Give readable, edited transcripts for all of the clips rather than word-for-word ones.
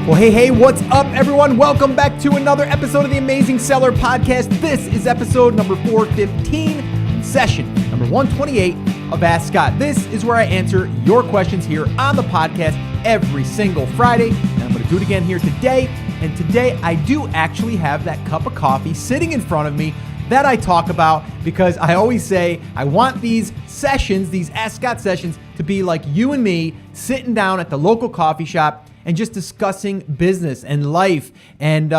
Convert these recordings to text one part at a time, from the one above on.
Well, hey, what's up, everyone? Welcome back to another episode of the Amazing Seller Podcast. This is episode number 415, session number 128 of Ask Scott. This is where I answer your questions here on the podcast every single Friday, and I'm going to do it again here today. And today, I do actually have that cup of coffee sitting in front of me that I talk about, because I always say I want these sessions, these Ask Scott sessions, to be like you and me sitting down at the local coffee shop and just discussing business and life and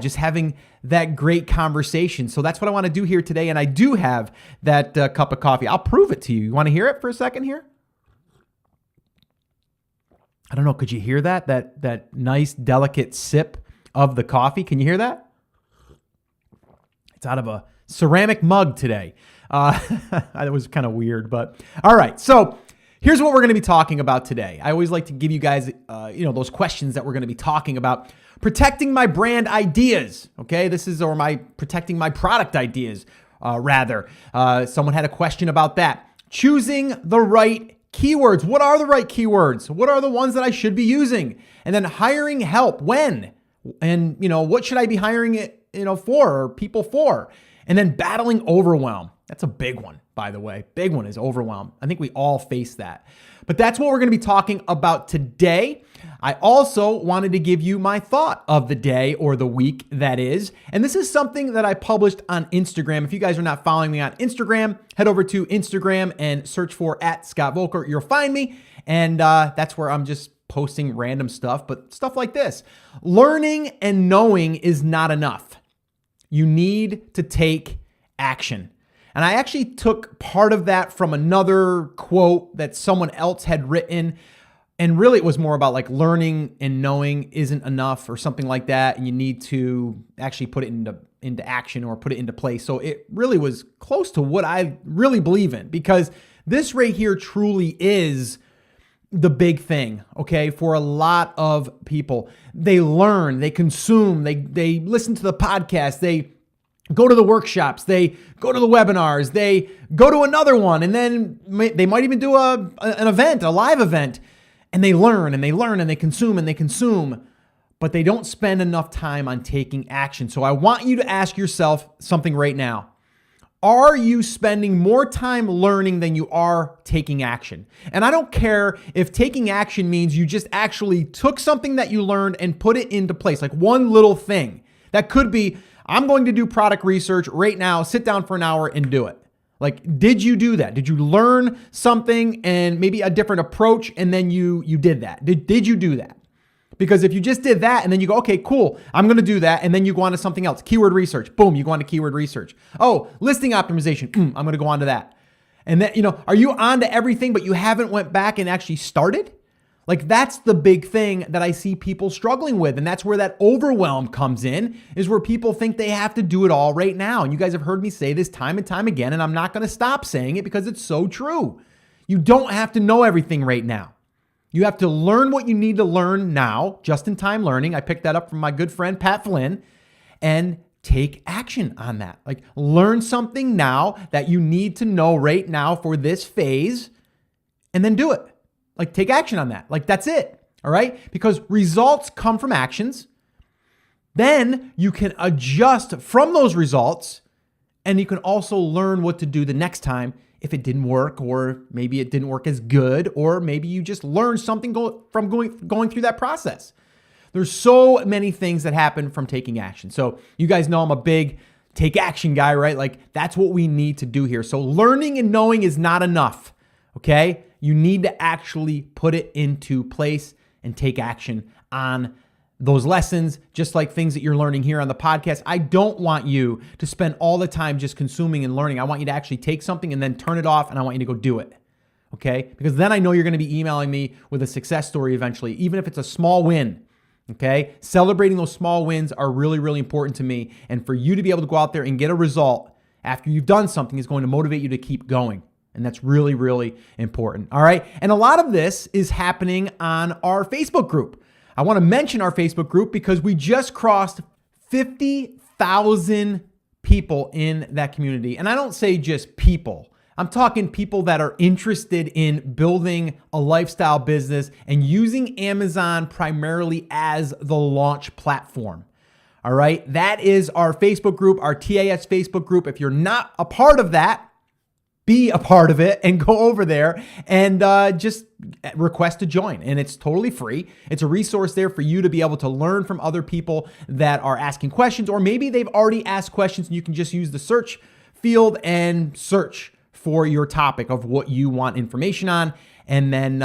just having that great conversation. So that's what I want to do here today. And I do have that cup of coffee. I'll prove it to you. You want to hear it for a second here? I don't know. Could you hear that? That nice, delicate sip of the coffee. Can you hear that? It's out of a ceramic mug today. That was kind of weird, but all right. So here's what we're going to be talking about today. I always like to give you guys, those questions that we're going to be talking about. Protecting my brand ideas, okay? Protecting my product ideas, rather. Someone had a question about that. Choosing the right keywords. What are the right keywords? What are the ones that I should be using? And then hiring help. When? And, what should I be hiring it, for, or people for? And then battling overwhelm. That's a big one, by the way. Big one is overwhelm. I think we all face that. But that's what we're going to be talking about today. I also wanted to give you my thought of the day, or the week, that is. And this is something that I published on Instagram. If you guys are not following me on Instagram, head over to Instagram and search for @ScottVolker. You'll find me. And that's where I'm just posting random stuff, but stuff like this. Learning and knowing is not enough. You need to take action. And I actually took part of that from another quote that someone else had written. And really it was more about like learning and knowing isn't enough or something like that. And you need to actually put it into action or put it into place. So it really was close to what I really believe in, because this right here truly is the big thing, okay? For a lot of people, they learn, they consume, they listen to the podcast, they go to the workshops, they go to the webinars, they go to another one, and then they might even do an event, a live event, and they learn and they learn and they consume, but they don't spend enough time on taking action. So I want you to ask yourself something right now. Are you spending more time learning than you are taking action? And I don't care if taking action means you just actually took something that you learned and put it into place, like one little thing. That could be, I'm going to do product research right now, sit down for an hour and do it. Like, did you do that? Did you learn something and maybe a different approach and then you did that? Did you do that? Because if you just did that and then you go, okay, cool, I'm going to do that. And then you go on to something else. Keyword research. Boom, you go on to keyword research. Oh, listing optimization. I'm going to go on to that. And then, are you on to everything, but you haven't went back and actually started? Like, that's the big thing that I see people struggling with. And that's where that overwhelm comes in, is where people think they have to do it all right now. And you guys have heard me say this time and time again, and I'm not going to stop saying it because it's so true. You don't have to know everything right now. You have to learn what you need to learn now, just-in-time learning. I picked that up from my good friend, Pat Flynn, and take action on that. Like, learn something now that you need to know right now for this phase, and then do it. Like, take action on that. Like, that's it. All right? Because results come from actions. Then you can adjust from those results, and you can also learn what to do the next time if it didn't work, or maybe it didn't work as good, or maybe you just learned something from going through that process. There's so many things that happen from taking action. So you guys know I'm a big take action guy, right? Like, that's what we need to do here. So learning and knowing is not enough, okay? You need to actually put it into place and take action on those lessons, just like things that you're learning here on the podcast. I don't want you to spend all the time just consuming and learning. I want you to actually take something and then turn it off, and I want you to go do it, okay? Because then I know you're going to be emailing me with a success story eventually, even if it's a small win, okay? Celebrating those small wins are really, really important to me. And for you to be able to go out there and get a result after you've done something is going to motivate you to keep going. And that's really, really important, all right? And a lot of this is happening on our Facebook group. I want to mention our Facebook group because we just crossed 50,000 people in that community. And I don't say just people. I'm talking people that are interested in building a lifestyle business and using Amazon primarily as the launch platform. All right. That is our Facebook group, our TAS Facebook group. If you're not a part of that, be a part of it and go over there and just request to join. And it's totally free. It's a resource there for you to be able to learn from other people that are asking questions, or maybe they've already asked questions and you can just use the search field and search for your topic of what you want information on, and then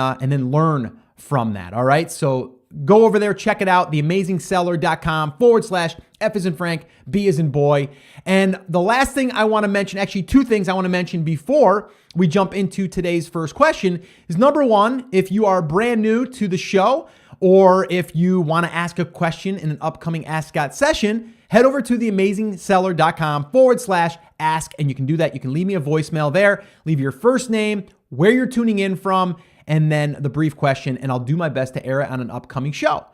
learn from that. All right. So go over there, check it out, theamazingseller.com/F as in Frank, B as in boy. And the last thing I want to mention, actually two things I want to mention before we jump into today's first question is, number one, if you are brand new to the show, or if you want to ask a question in an upcoming Ask Scott session, head over to theamazingseller.com/ask, and you can do that. You can leave me a voicemail there, leave your first name, where you're tuning in from, and then the brief question, and I'll do my best to air it on an upcoming show.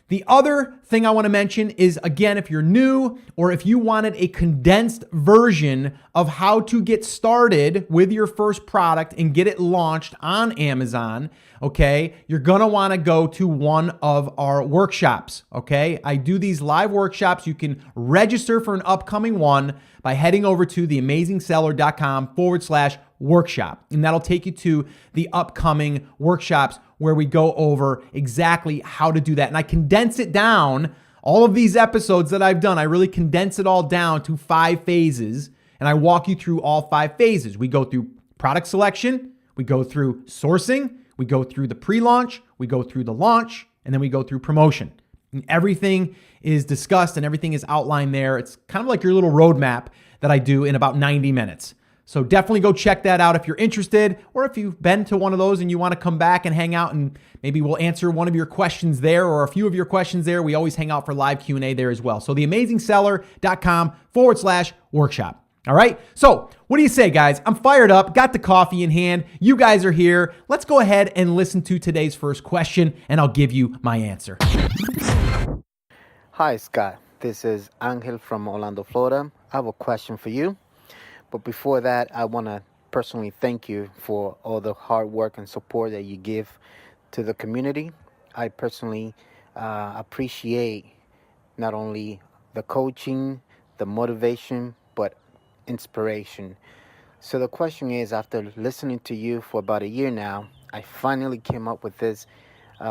The other thing I want to mention is, again, if you're new or if you wanted a condensed version of how to get started with your first product and get it launched on Amazon, okay, you're going to want to go to one of our workshops, okay? I do these live workshops. You can register for an upcoming one by heading over to theamazingseller.com/workshop. And that'll take you to the upcoming workshops where we go over exactly how to do that. And I condense it down, all of these episodes that I've done, I really condense it all down to 5 phases. And I walk you through all 5 phases. We go through product selection, we go through sourcing, we go through the pre-launch, we go through the launch, and then we go through promotion. And everything is discussed and everything is outlined there. It's kind of like your little roadmap that I do in about 90 minutes. So definitely go check that out if you're interested, or if you've been to one of those and you want to come back and hang out, and maybe we'll answer one of your questions there or a few of your questions there. We always hang out for live Q&A there as well. So theamazingseller.com/workshop. All right. So what do you say, guys? I'm fired up, got the coffee in hand. You guys are here. Let's go ahead and listen to today's first question, and I'll give you my answer. Hi, Scott. This is Angel from Orlando, Florida. I have a question for you. But before that, I want to personally thank you for all the hard work and support that you give to the community. I personally appreciate not only the coaching, the motivation, but inspiration. So the question is, after listening to you for about a year now, I finally came up with this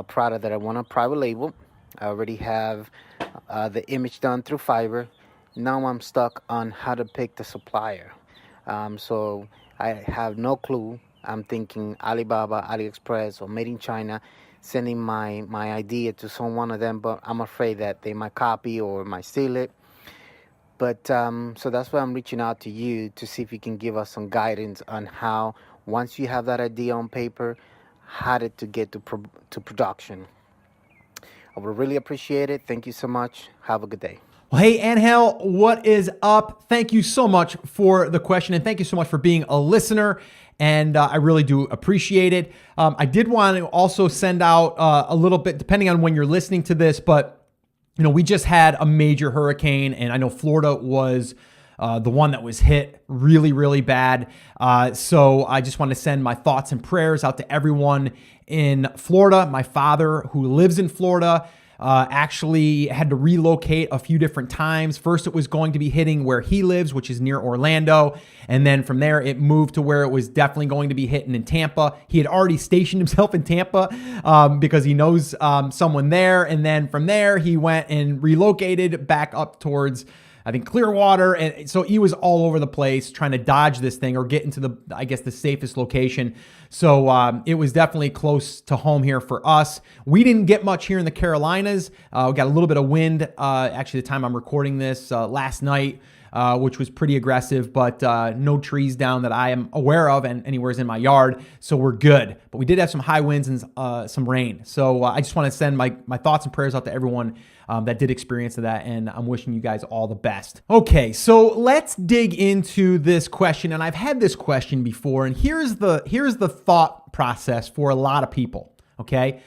product that I want to private label. I already have the image done through Fiverr. Now I'm stuck on how to pick the supplier. So I have no clue. I'm thinking Alibaba, AliExpress, or Made in China, sending my idea to one of them, but I'm afraid that they might copy or might steal it. But so that's why I'm reaching out to you to see if you can give us some guidance on how, once you have that idea on paper, how to get to production. I would really appreciate it. Thank you so much. Have a good day. Well, hey, Angel, what is up? Thank you so much for the question, and thank you so much for being a listener, and I really do appreciate it. I did want to also send out a little bit, depending on when you're listening to this, but we just had a major hurricane, and I know Florida was the one that was hit really, really bad. So I just want to send my thoughts and prayers out to everyone in Florida. My father, who lives in Florida, actually had to relocate a few different times. First, it was going to be hitting where he lives, which is near Orlando. And then from there, it moved to where it was definitely going to be hitting in Tampa. He had already stationed himself in Tampa because he knows someone there. And then from there, he went and relocated back up towards, I think, Clearwater. And so he was all over the place trying to dodge this thing or get into the safest location. So it was definitely close to home here for us. We didn't get much here in the Carolinas. We got a little bit of wind, actually, the time I'm recording this last night, which was pretty aggressive, but no trees down that I am aware of and anywhere's in my yard. So we're good. But we did have some high winds and some rain. So I just want to send my thoughts and prayers out to everyone that did experience that, and I'm wishing you guys all the best. Okay, so let's dig into this question, and I've had this question before, and here's the thought process for a lot of people, okay,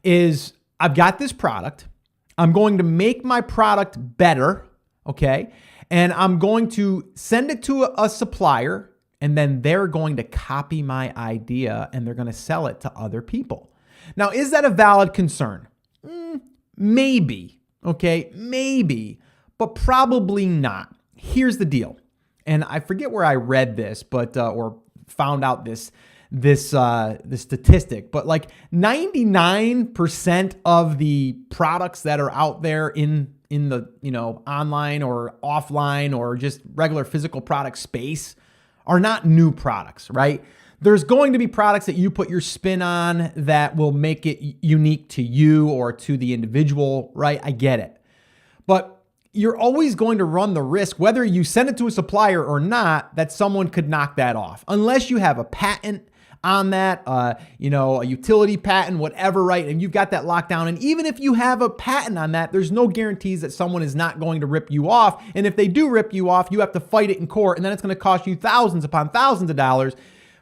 is I've got this product, I'm going to make my product better, okay, and I'm going to send it to a supplier, and then they're going to copy my idea and they're going to sell it to other people. Now, is that a valid concern? Maybe, okay, maybe, but probably not. Here's the deal. And I forget where I read this, but or found out this statistic, but like 99% of the products that are out there in the, online or offline or just regular physical product space are not new products, right? There's going to be products that you put your spin on that will make it unique to you or to the individual, right? I get it. But you're always going to run the risk, whether you send it to a supplier or not, that someone could knock that off. Unless you have a patent on that, a utility patent, whatever, right? And you've got that locked down. And even if you have a patent on that, there's no guarantees that someone is not going to rip you off. And if they do rip you off, you have to fight it in court. And then it's going to cost you thousands upon thousands of dollars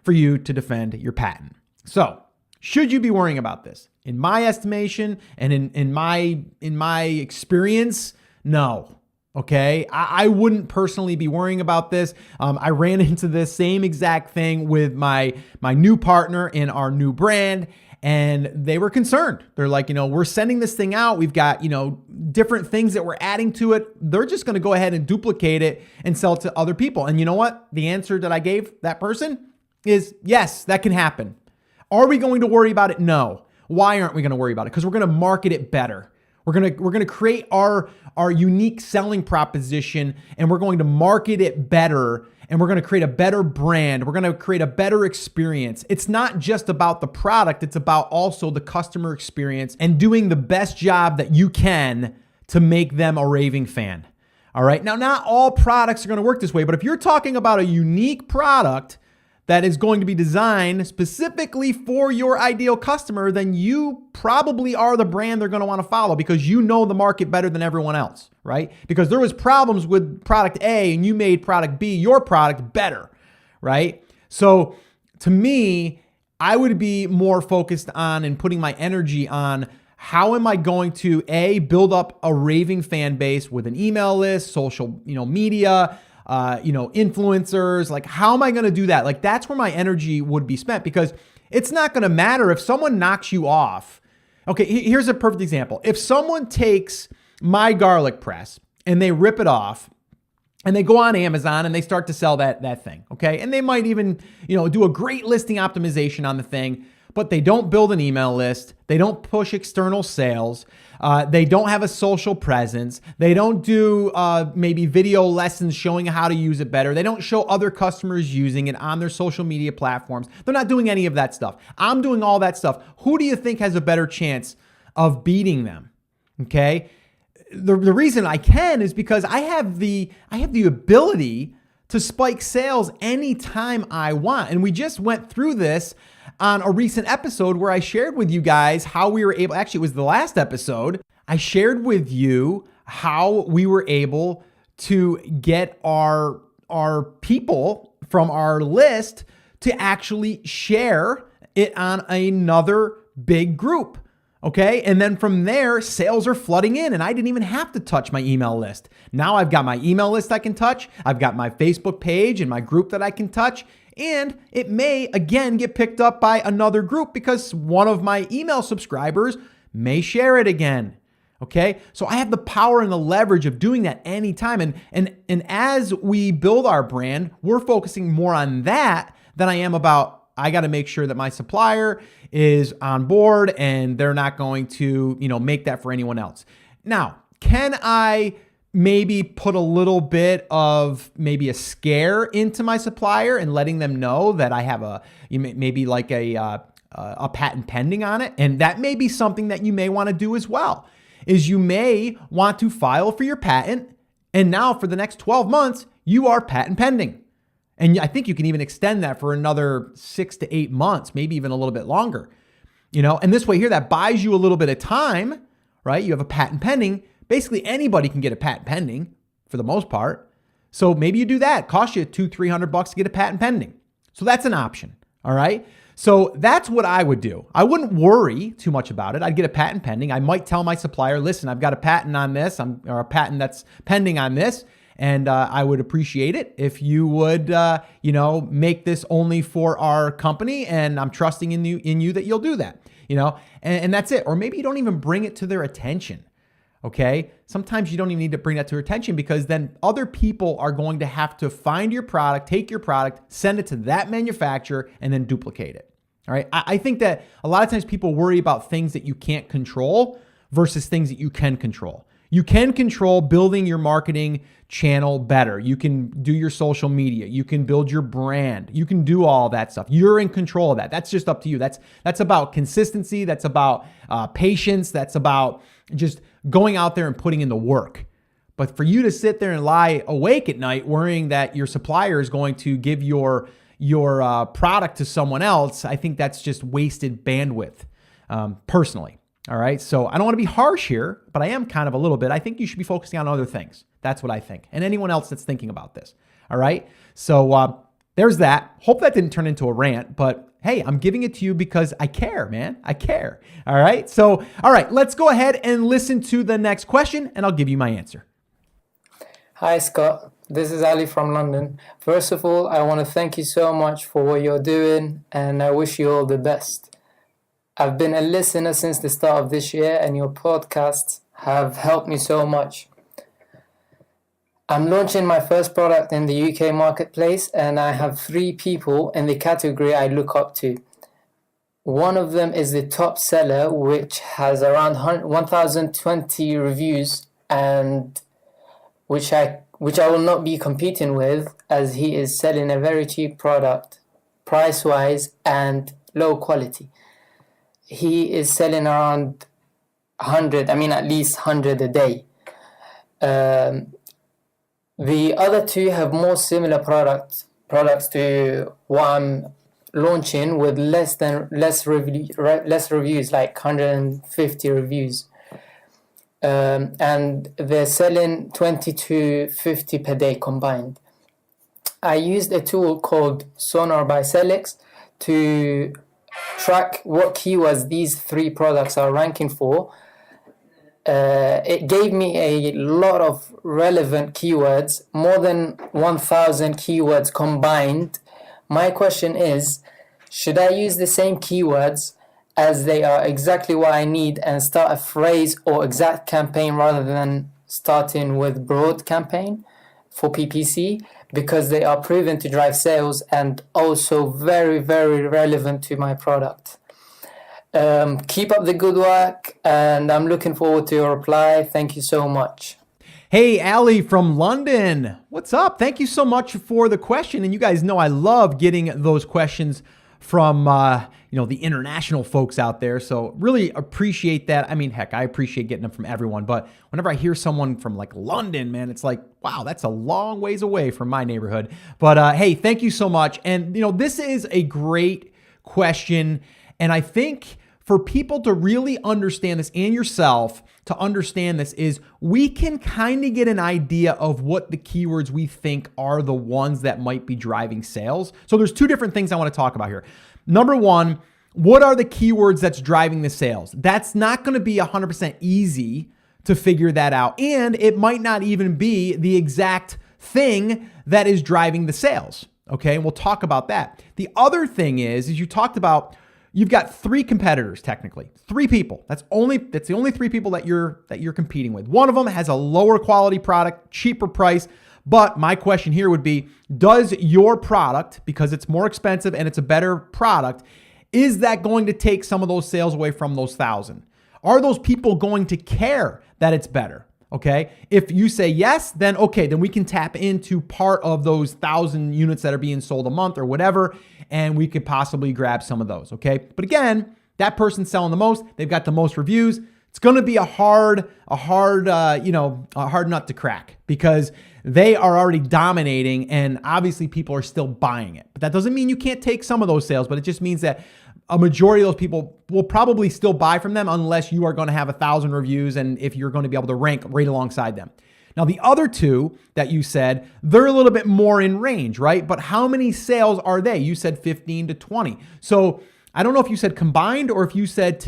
for you to defend your patent. So, should you be worrying about this? In my estimation and in my experience, no. Okay, I wouldn't personally be worrying about this. I ran into this same exact thing with my new partner in our new brand, and they were concerned. They're like, we're sending this thing out. We've got, different things that we're adding to it. They're just going to go ahead and duplicate it and sell it to other people. And you know what? The answer that I gave that person is yes, that can happen. Are we going to worry about it? No. Why aren't we going to worry about it? Because we're going to market it better. We're going to create our unique selling proposition, and we're going to market it better, and we're going to create a better brand. We're going to create a better experience. It's not just about the product. It's about also the customer experience and doing the best job that you can to make them a raving fan. All right. Now, not all products are going to work this way, but if you're talking about a unique product that is going to be designed specifically for your ideal customer, then you probably are the brand they're going to want to follow because you know the market better than everyone else, right? Because there was problems with product A and you made product B, your product, better, right? So to me, I would be more focused on and putting my energy on how am I going to build up a raving fan base with an email list, social, media, influencers. Like, how am I going to do that? Like, that's where my energy would be spent because it's not going to matter if someone knocks you off. Okay, here's a perfect example. If someone takes my garlic press and they rip it off and they go on Amazon and they start to sell that thing, okay? And they might even, do a great listing optimization on the thing, but they don't build an email list. They don't push external sales. They don't have a social presence. They don't do maybe video lessons showing how to use it better. They don't show other customers using it on their social media platforms. They're not doing any of that stuff. I'm doing all that stuff. Who do you think has a better chance of beating them? Okay. The reason I can is because I have the ability to spike sales anytime I want. And we just went through this on a recent episode where I shared with you guys how we were able, actually it was the last episode, I shared with you how we were able to get our people from our list to actually share it on another big group. Okay. And then from there, sales are flooding in and I didn't even have to touch my email list. Now I've got my email list I can touch. I've got my Facebook page and my group that I can touch. And it may again get picked up by another group because one of my email subscribers may share it again. Okay. So I have the power and the leverage of doing that anytime. And as we build our brand, we're focusing more on that than I am about I got to make sure that my supplier is on board and they're not going to, make that for anyone else. Now, can I maybe put a little bit of maybe a scare into my supplier and letting them know that I have maybe like a patent pending on it? And that may be something that you may want to do as well, is you may want to file for your patent. And now for the next 12 months, you are patent pending. And I think you can even extend that for another 6 to 8 months, maybe even a little bit longer, and this way here, that buys you a little bit of time, right? You have a patent pending. Basically anybody can get a patent pending for the most part. So maybe you do that. It costs you $200-$300 to get a patent pending. So that's an option. All right. So that's what I would do. I wouldn't worry too much about it. I'd get a patent pending. I might tell my supplier, listen, I've got a patent on this, or a patent that's pending on this. And I would appreciate it if you would, make this only for our company. And I'm trusting in you that you'll do that, and that's it. Or maybe you don't even bring it to their attention. Okay. Sometimes you don't even need to bring that to their attention, because then other people are going to have to find your product, take your product, send it to that manufacturer, and then duplicate it. All right. I think that a lot of times people worry about things that you can't control versus things that you can control. You can control building your marketing channel better. You can do your social media. You can build your brand. You can do all that stuff. You're in control of that. That's just up to you. That's about consistency. That's about patience. That's about just going out there and putting in the work. But for you to sit there and lie awake at night worrying that your supplier is going to give your product to someone else, I think that's just wasted bandwidth, personally. All right. So I don't want to be harsh here, but I am kind of a little bit. I think you should be focusing on other things. That's what I think. And anyone else that's thinking about this. All right. So there's that. Hope that didn't turn into a rant, but hey, I'm giving it to you because I care, man. I care. All right. So, all right, let's go ahead and listen to the next question and I'll give you my answer. Hi, Scott. This is Ali from London. First of all, I want to thank you so much for what you're doing, and I wish you all the best. I've been a listener since the start of this year, and your podcasts have helped me so much. I'm launching my first product in the UK marketplace, and I have 3 people in the category I look up to. One of them is the top seller, which has around 1,020 reviews, and which I will not be competing with, as he is selling a very cheap product, price-wise and low quality. He is selling around at least 100 a day. The other 2 have more similar products to what I'm launching, with less reviews, like 150 reviews. And they're selling 20 to 50 per day combined. I used a tool called Sonar by Celix to track what keywords these 3 products are ranking for. It gave me a lot of relevant keywords, more than 1,000 keywords combined. My question is, should I use the same keywords as they are exactly what I need and start a phrase or exact campaign rather than starting with broad campaign for PPC, because they are proven to drive sales and also very, very relevant to my product? Keep up the good work, and I'm looking forward to your reply. Thank you so much. Hey, Ali from London. What's up? Thank you so much for the question. And you guys know I love getting those questions from the international folks out there. So really appreciate that. I mean, heck, I appreciate getting them from everyone. But whenever I hear someone from like London, man, it's like, wow, that's a long ways away from my neighborhood. But hey, thank you so much. And this is a great question. And I think for people to really understand this, and yourself to understand this, is we can kind of get an idea of what the keywords we think are the ones that might be driving sales. So there's 2 different things I want to talk about here. Number one, what are the keywords that's driving the sales? That's not going to be 100% easy to figure that out. And it might not even be the exact thing that is driving the sales. Okay. And we'll talk about that. The other thing is you talked about, you've got 3 competitors, technically 3 people. That's the only 3 people that you're competing with. One of them has a lower quality product, cheaper price. But my question here would be, does your product, because it's more expensive and it's a better product, is that going to take some of those sales away from those 1,000? Are those people going to care that it's better? Okay. If you say yes, then okay, then we can tap into part of those 1,000 units that are being sold a month or whatever, and we could possibly grab some of those. Okay. But again, that person's selling the most, they've got the most reviews. It's going to be a hard nut to crack, because they are already dominating and obviously people are still buying it. But that doesn't mean you can't take some of those sales, but it just means that a majority of those people will probably still buy from them unless you are going to have 1,000 reviews and if you're going to be able to rank right alongside them. Now, the other 2 that you said, they're a little bit more in range, right? But how many sales are they? You said 15 to 20. So I don't know if you said combined or if you said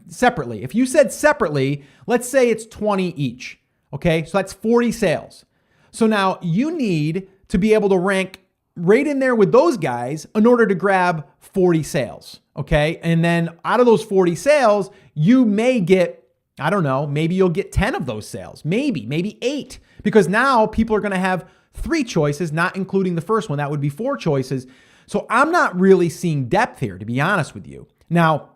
separately. If you said separately, let's say it's 20 each. Okay, so that's 40 sales. So now you need to be able to rank right in there with those guys in order to grab 40 sales. Okay. And then out of those 40 sales, you may get, I don't know, maybe you'll get 10 of those sales, maybe 8, because now people are going to have 3 choices, not including the first one. That would be 4 choices. So I'm not really seeing depth here, to be honest with you. Now,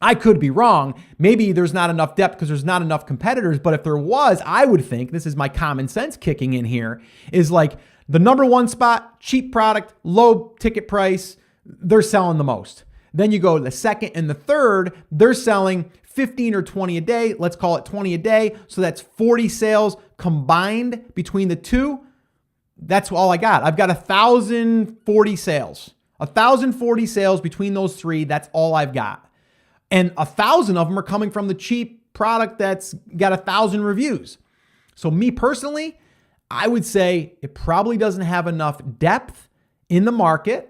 I could be wrong. Maybe there's not enough depth because there's not enough competitors. But if there was, I would think, this is my common sense kicking in here, is like the number 1 spot, cheap product, low ticket price, they're selling the most. Then you go to the second and the third, they're selling 15 or 20 a day. Let's call it 20 a day. So that's 40 sales combined between the two. That's all I got. I've got 1,040 sales. 1,040 sales between those 3. That's all I've got. And 1,000 of them are coming from the cheap product that's got 1,000 reviews. So me personally, I would say it probably doesn't have enough depth in the market,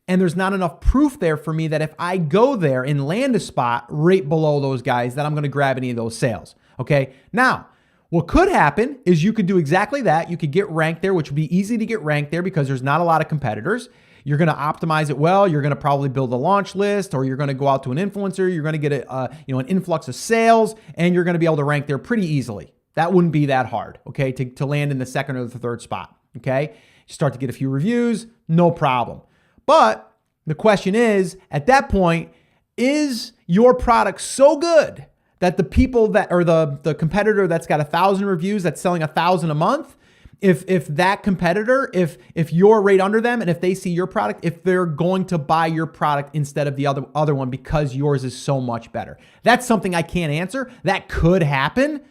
and there's not enough proof there for me that if I go there and land a spot right below those guys, that I'm going to grab any of those sales. Okay. Now, what could happen is you could do exactly that. You could get ranked there, which would be easy to get ranked there because there's not a lot of competitors. You're going to optimize it well. You're going to probably build a launch list, or you're going to go out to an influencer. You're going to get an influx of sales, and you're going to be able to rank there pretty easily. That wouldn't be that hard, okay, to land in the second or the third spot, okay? You start to get a few reviews, no problem. But the question is, at that point, is your product so good that the people that, or the competitor that's got 1,000 reviews that's selling 1,000 a month, if that competitor, if you're right under them and if they see your product, if they're going to buy your product instead of the other one because yours is so much better. That's something I can't answer. That could happen,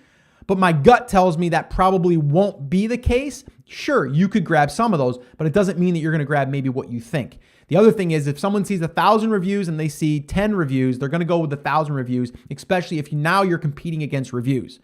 but my gut tells me that probably won't be the case. Sure, you could grab some of those, but it doesn't mean that you're going to grab maybe what you think. The other thing is if someone sees 1,000 reviews and they see 10 reviews, they're going to go with 1,000 reviews, especially if now you're competing against reviews.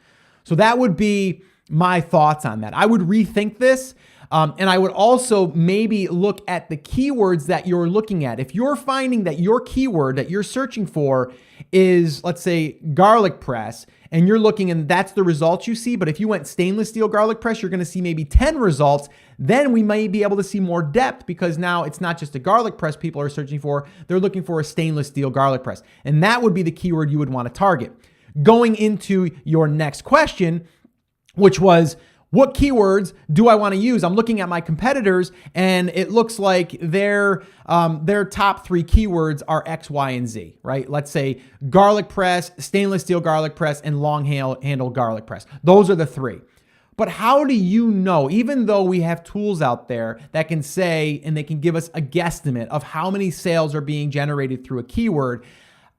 So that would be my thoughts on that. I would rethink this. And I would also maybe look at the keywords that you're looking at. If you're finding that your keyword that you're searching for is, let's say, garlic press, and you're looking and that's the results you see, but if you went stainless steel garlic press, you're going to see maybe 10 results, then we may be able to see more depth because now it's not just a garlic press people are searching for, they're looking for a stainless steel garlic press. And that would be the keyword you would want to target. Going into your next question, which was, what keywords do I want to use? I'm looking at my competitors and it looks like their top 3 keywords are X, Y, and Z, right? Let's say garlic press, stainless steel garlic press, and long handle garlic press. Those are the 3. But how do you know, even though we have tools out there that can say, and they can give us a guesstimate of how many sales are being generated through a keyword,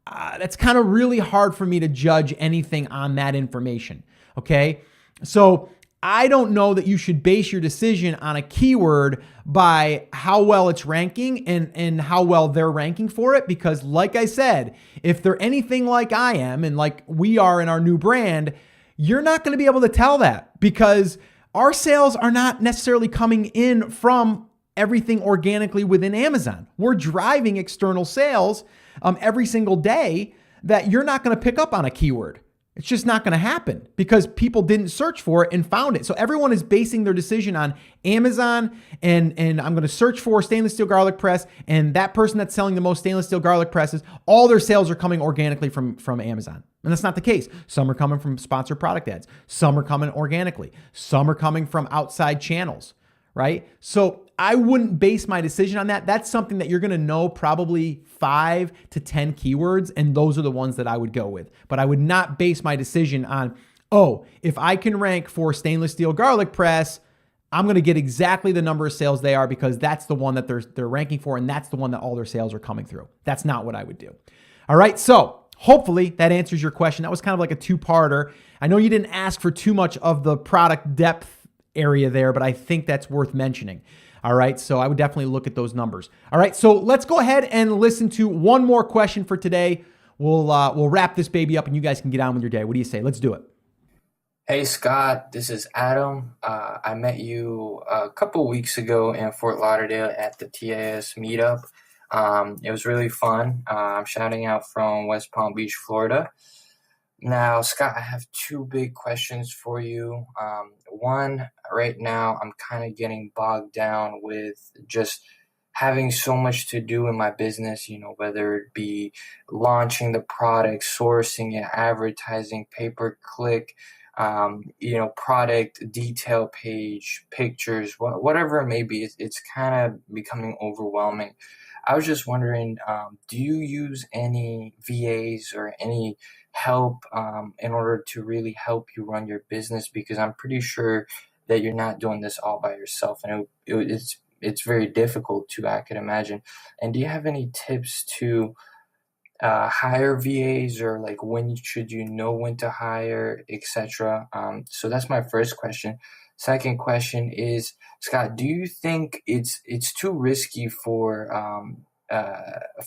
that's kind of really hard for me to judge anything on that information, okay? So I don't know that you should base your decision on a keyword by how well it's ranking and how well they're ranking for it. Because like I said, if they're anything like I am and like we are in our new brand, you're not going to be able to tell that because our sales are not necessarily coming in from everything organically within Amazon. We're driving external sales every single day that you're not going to pick up on a keyword. It's just not going to happen because people didn't search for it and found it. So everyone is basing their decision on Amazon and I'm going to search for stainless steel garlic press, and that person that's selling the most stainless steel garlic presses, all their sales are coming organically from Amazon. And that's not the case. Some are coming from sponsored product ads. Some are coming organically. Some are coming from outside channels, right? So I wouldn't base my decision on that. That's something that you're going to know probably 5 to 10 keywords, and those are the ones that I would go with. But I would not base my decision on, oh, if I can rank for stainless steel garlic press, I'm going to get exactly the number of sales they are because that's the one that they're ranking for, and that's the one that all their sales are coming through. That's not what I would do. All right, so hopefully that answers your question. That was kind of like a 2-parter. I know you didn't ask for too much of the product depth area there, but I think that's worth mentioning. All right, so I would definitely look at those numbers. All right, so let's go ahead and listen to one more question for today. We'll wrap this baby up and you guys can get on with your day. What do you say? Let's do it. Hey Scott, this is Adam. I met you a couple weeks ago in Fort Lauderdale at the TAS meetup. It was really fun. I'm shouting out from West Palm Beach, Florida. Now, Scott, I have two big questions for you. One, right now, I'm kind of getting bogged down with just having so much to do in my business, whether it be launching the product, sourcing it, advertising, pay-per-click, product detail page, pictures, whatever it may be. It's kind of becoming overwhelming. I was just wondering, do you use any VAs or any help in order to really help you run your business? Because I'm pretty sure that you're not doing this all by yourself, and it's very difficult too, I could imagine. And do you have any tips to hire VAs, or like when should you know when to hire, etc.? So that's my first question. Second question is, Scott, do you think it's too risky for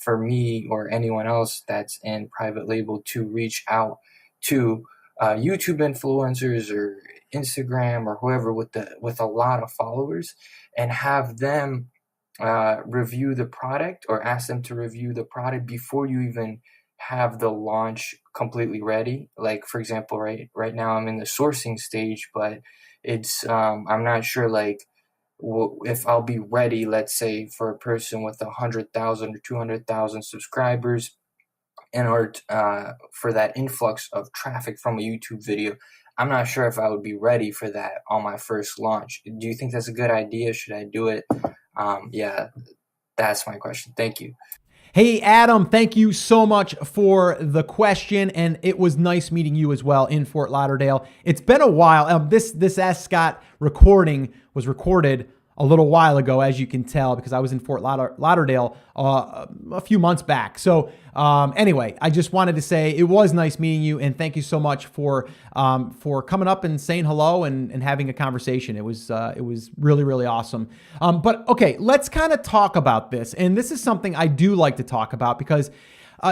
me or anyone else that's in private label to reach out to YouTube influencers or Instagram or whoever with a lot of followers and have them review the product, or ask them to review the product before you even have the launch completely ready? Like, for example, right now I'm in the sourcing stage, but it's I'm not sure like if I'll be ready, let's say, for a person with 100,000 or 200,000 subscribers in order for that influx of traffic from a YouTube video. I'm not sure if I would be ready for that on my first launch. Do you think that's a good idea? Should I do it? Yeah, that's my question. Thank you. Hey, Adam, thank you so much for the question. And it was nice meeting you as well in Fort Lauderdale. It's been a while. This Ask Scott recording was recorded a little while ago, as you can tell, because I was in Fort Lauderdale a few months back. So anyway, I just wanted to say it was nice meeting you, and thank you so much for coming up and saying hello and having a conversation. It was really, really awesome. But okay, let's kind of talk about this. And this is something I do like to talk about because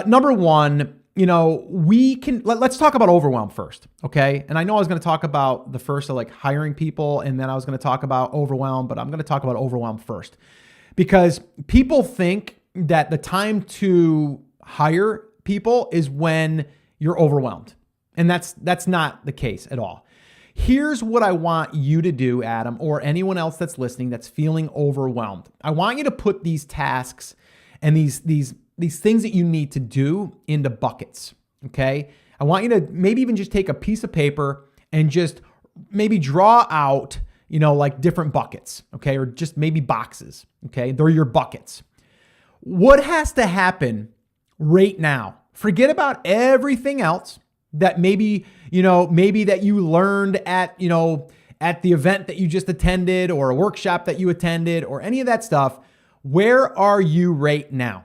number one, let's talk about Overwhelm first, okay? And I know I was going to talk about the first, like hiring people, and then I was going to talk about Overwhelm, but I'm going to talk about Overwhelm first because people think that the time to hire people is when you're overwhelmed. And that's not the case at all. Here's what I want you to do, Adam, or anyone else that's listening that's feeling overwhelmed. I want you to put these tasks and these things that you need to do into buckets, okay? I want you to maybe even just take a piece of paper and just maybe draw out, like different buckets, okay? Or just maybe boxes, okay? They're your buckets. What has to happen right now? Forget about everything else that maybe that you learned at the event that you just attended or a workshop that you attended or any of that stuff. Where are you right now?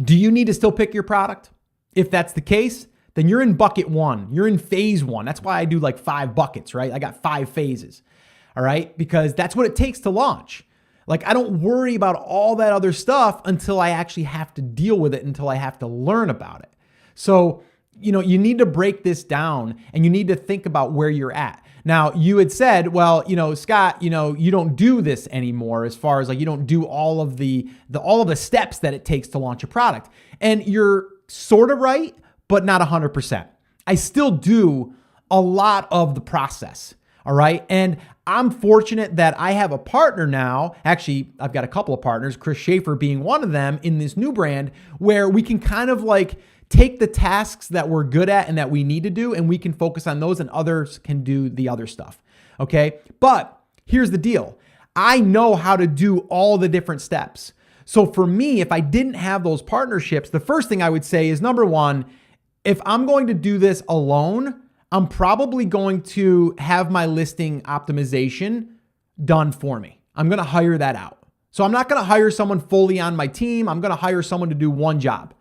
Do you need to still pick your product? If that's the case, then you're in bucket one. You're in phase one. That's why I do like 5 buckets, right? I got 5 phases, all right? Because that's what it takes to launch. Like, I don't worry about all that other stuff until I actually have to deal with it, until I have to learn about it. So, you need to break this down and you need to think about where you're at. Now, you had said, well, Scott, you don't do this anymore as far as like you don't do all of the steps that it takes to launch a product. And you're sort of right, but not 100%. I still do a lot of the process. All right. And I'm fortunate that I have a partner now. Actually, I've got a couple of partners, Chris Schaefer being one of them in this new brand, where we can kind of like take the tasks that we're good at and that we need to do, and we can focus on those and others can do the other stuff. Okay. But here's the deal. I know how to do all the different steps. So for me, if I didn't have those partnerships, the first thing I would say is, number one, if I'm going to do this alone, I'm probably going to have my listing optimization done for me. I'm going to hire that out. So I'm not going to hire someone fully on my team. I'm going to hire someone to do one job.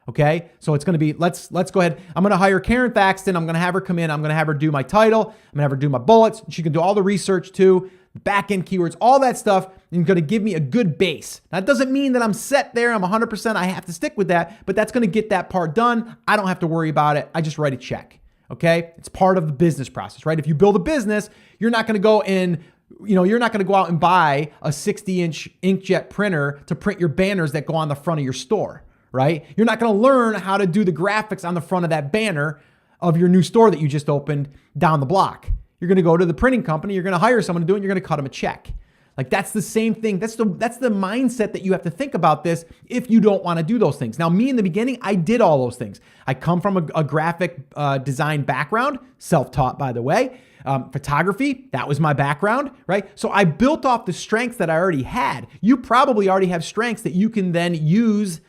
Okay. So it's going to be, let's go ahead. I'm going to hire Karen Thaxton. I'm going to have her come in. I'm going to have her do my title. I'm going to have her do my bullets. She can do all the research too, back-end keywords, all that stuff. And going to give me a good base. That doesn't mean that I'm set there. I'm 100%. I have to stick with that, but that's going to get that part done. I don't have to worry about it. I just write a check. Okay. It's part of the business process, right? If you build a business, you're not going to go and, you're not going to go out and buy a 60-inch inkjet printer to print your banners that go on the front of your store, right? You're not going to learn how to do the graphics on the front of that banner of your new store that you just opened down the block. You're going to go to the printing company, you're going to hire someone to do it, and you're going to cut them a check. Like that's the same thing. That's the mindset that you have to think about this if you don't want to do those things. Now, me in the beginning, I did all those things. I come from a graphic design background, self-taught by the way. Photography, that was my background, right? So I built off the strengths that I already had. You probably already have strengths that you can then use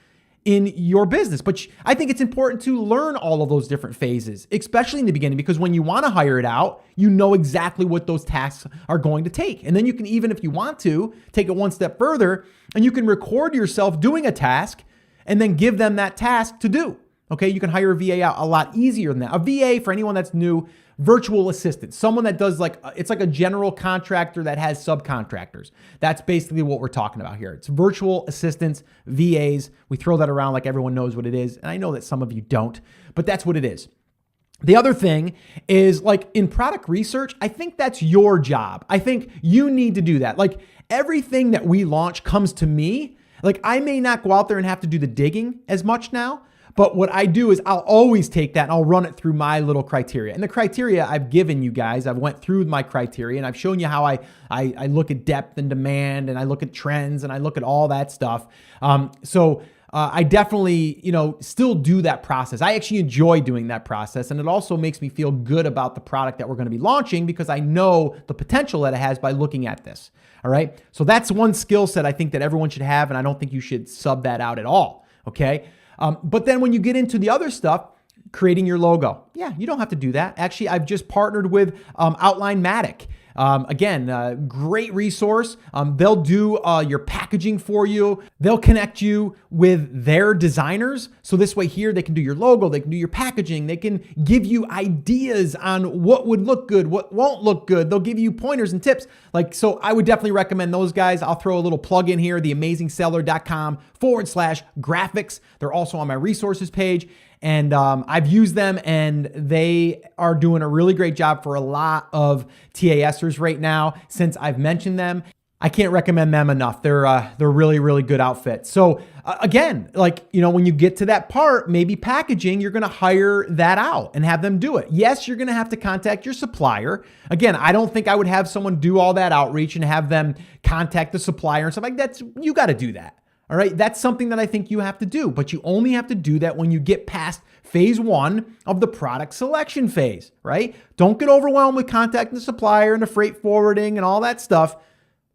in your business. But I think it's important to learn all of those different phases, especially in the beginning, because when you want to hire it out, you know exactly what those tasks are going to take. And then you can, even if you want to, take it one step further and you can record yourself doing a task and then give them that task to do. Okay, you can hire a VA out a lot easier than that. A VA, for anyone that's new, virtual assistant, someone that does it's like a general contractor that has subcontractors. That's basically what we're talking about here. It's virtual assistants, VAs. We throw that around like everyone knows what it is. And I know that some of you don't, but that's what it is. The other thing is like in product research, I think that's your job. I think you need to do that. Like everything that we launch comes to me. Like I may not go out there and have to do the digging as much now, but what I do is I'll always take that and I'll run it through my little criteria. And the criteria I've given you guys, I've went through my criteria and I've shown you how I look at depth and demand and I look at trends and I look at all that stuff. I definitely, still do that process. I actually enjoy doing that process. And it also makes me feel good about the product that we're going to be launching because I know the potential that it has by looking at this. All right. So that's one skill set I think that everyone should have. And I don't think you should sub that out at all. Okay. But then when you get into the other stuff, creating your logo. Yeah, you don't have to do that. Actually, I've just partnered with Outline-Matic. Again, great resource. They'll do your packaging for you. They'll connect you with their designers. So this way here, they can do your logo, they can do your packaging, they can give you ideas on what would look good, what won't look good. They'll give you pointers and tips. So I would definitely recommend those guys. I'll throw a little plug in here, theamazingseller.com/graphics. They're also on my resources page. And I've used them and they are doing a really great job for a lot of TASers right now. Since I've mentioned them, I can't recommend them enough. They're really, really good outfit. So again, when you get to that part, maybe packaging, you're going to hire that out and have them do it. Yes, you're going to have to contact your supplier. Again, I don't think I would have someone do all that outreach and have them contact the supplier and stuff like that. You got to do that. All right, that's something that I think you have to do, but you only have to do that when you get past phase 1 of the product selection phase, right? Don't get overwhelmed with contacting the supplier and the freight forwarding and all that stuff.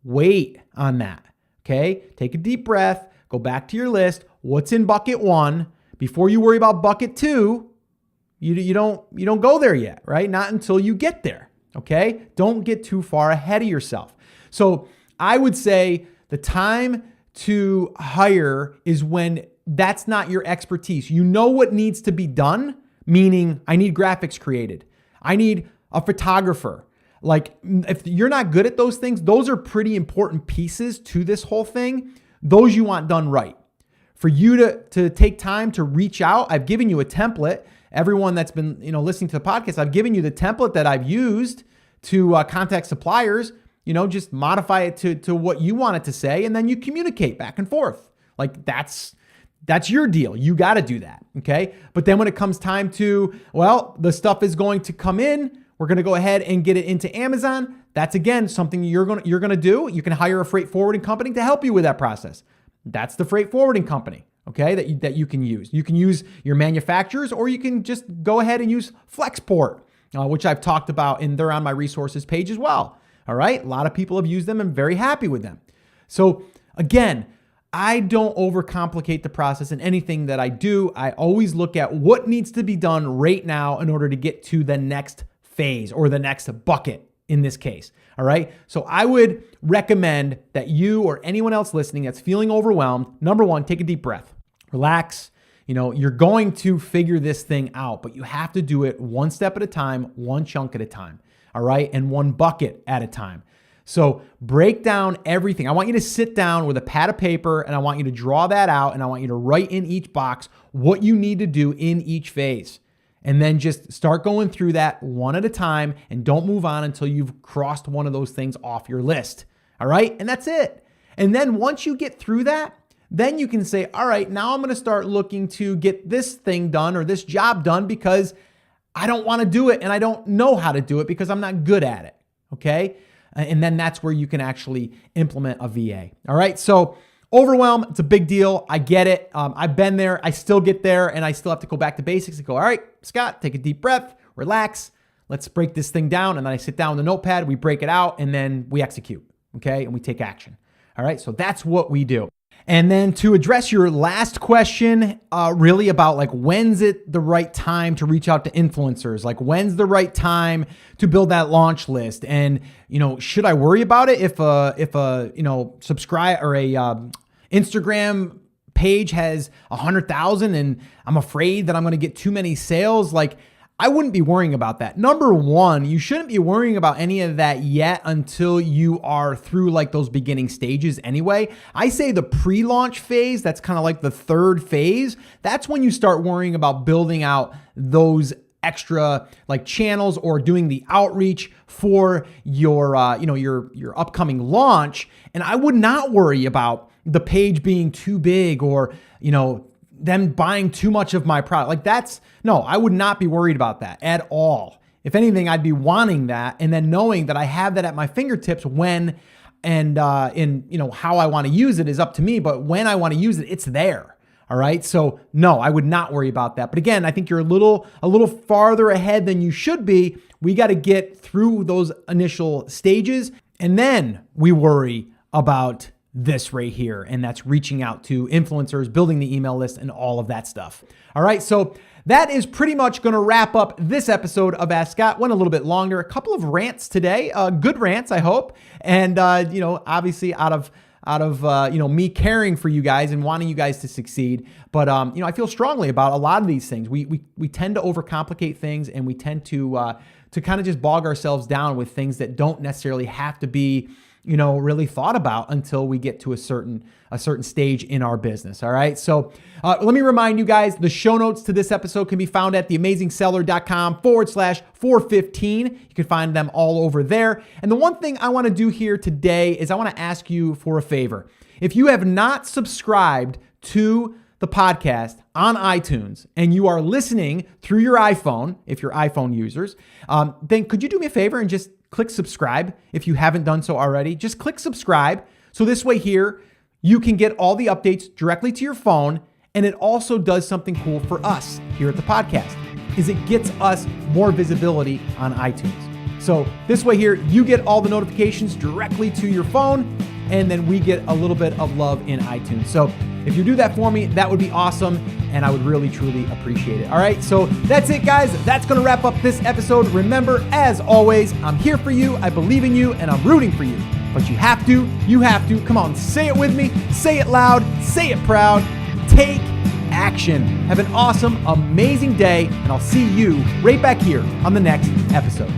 Wait on that, okay? Take a deep breath, go back to your list. What's in bucket 1 before you worry about bucket 2? You don't go there yet, right? Not until you get there, okay? Don't get too far ahead of yourself. So I would say the time to hire is when that's not your expertise. You know what needs to be done, meaning I need graphics created. I need a photographer. If you're not good at those things, those are pretty important pieces to this whole thing. Those you want done right. For you to take time to reach out, I've given you a template. Everyone that's been listening to the podcast, I've given you the template that I've used to contact suppliers. Just modify it to what you want it to say, and then you communicate back and forth. That's your deal. You got to do that, okay? But then when it comes time to, the stuff is going to come in, we're going to go ahead and get it into Amazon. That's again something you're going to do. You can hire a freight forwarding company to help you with that process. That's the freight forwarding company, okay? That you can use. You can use your manufacturers, or you can just go ahead and use Flexport, which I've talked about, and they're on my resources page as well. All right. A lot of people have used them and very happy with them. So again, I don't overcomplicate the process in anything that I do. I always look at what needs to be done right now in order to get to the next phase or the next bucket in this case. All right. So I would recommend that you or anyone else listening that's feeling overwhelmed, number 1, take a deep breath, relax. You're going to figure this thing out, but you have to do it one step at a time, one chunk at a time. All right. And one bucket at a time. So break down everything. I want you to sit down with a pad of paper and I want you to draw that out and I want you to write in each box what you need to do in each phase. And then just start going through that one at a time and don't move on until you've crossed one of those things off your list. All right. And that's it. And then once you get through that, then you can say, all right, now I'm going to start looking to get this thing done or this job done because I don't want to do it and I don't know how to do it because I'm not good at it. Okay. And then that's where you can actually implement a VA. All right. So Overwhelm, it's a big deal. I get it. I've been there. I still get there and I still have to go back to basics and go, all right, Scott, take a deep breath, relax. Let's break this thing down. And then I sit down with the notepad, we break it out, and then we execute. Okay. And we take action. All right. So that's what we do. And then to address your last question, really about like, when's it the right time to reach out to influencers? Like, when's the right time to build that launch list? And, should I worry about it if a subscribe or a Instagram page has 100,000 and I'm afraid that I'm going to get too many sales? Like, I wouldn't be worrying about that. Number one, you shouldn't be worrying about any of that yet until you are through like those beginning stages anyway. I say the pre-launch phase, that's kind of like the third phase. That's when you start worrying about building out those extra like channels or doing the outreach for your upcoming launch. And I would not worry about the page being too big or, them buying too much of my product. Like no, I would not be worried about that at all. If anything, I'd be wanting that. And then knowing that I have that at my fingertips when and how I want to use it is up to me. But when I want to use it, it's there. All right. So no, I would not worry about that. But again, I think you're a little farther ahead than you should be. We got to get through those initial stages and then we worry about this right here. And that's reaching out to influencers, building the email list and all of that stuff. All right. So that is pretty much going to wrap up this episode of Ask Scott. Went a little bit longer, a couple of rants today, good rants, I hope. And, obviously out of me caring for you guys and wanting you guys to succeed. But, I feel strongly about a lot of these things. We tend to overcomplicate things and we tend to kind of just bog ourselves down with things that don't necessarily have to be really thought about until we get to a certain stage in our business. All right. So let me remind you guys, the show notes to this episode can be found at theamazingseller.com/415. You can find them all over there. And the one thing I want to do here today is I want to ask you for a favor. If you have not subscribed to the podcast on iTunes and you are listening through your iPhone, if you're iPhone users, then could you do me a favor and just click subscribe if you haven't done so already? Just click subscribe. So this way here, you can get all the updates directly to your phone. And it also does something cool for us here at the podcast, is it gets us more visibility on iTunes. So this way here, you get all the notifications directly to your phone, and then we get a little bit of love in iTunes. So if you do that for me, that would be awesome, and I would really, truly appreciate it. All right, so that's it, guys. That's going to wrap up this episode. Remember, as always, I'm here for you, I believe in you, and I'm rooting for you. But you have to, come on, say it with me, say it loud, say it proud, take action. Have an awesome, amazing day, and I'll see you right back here on the next episode.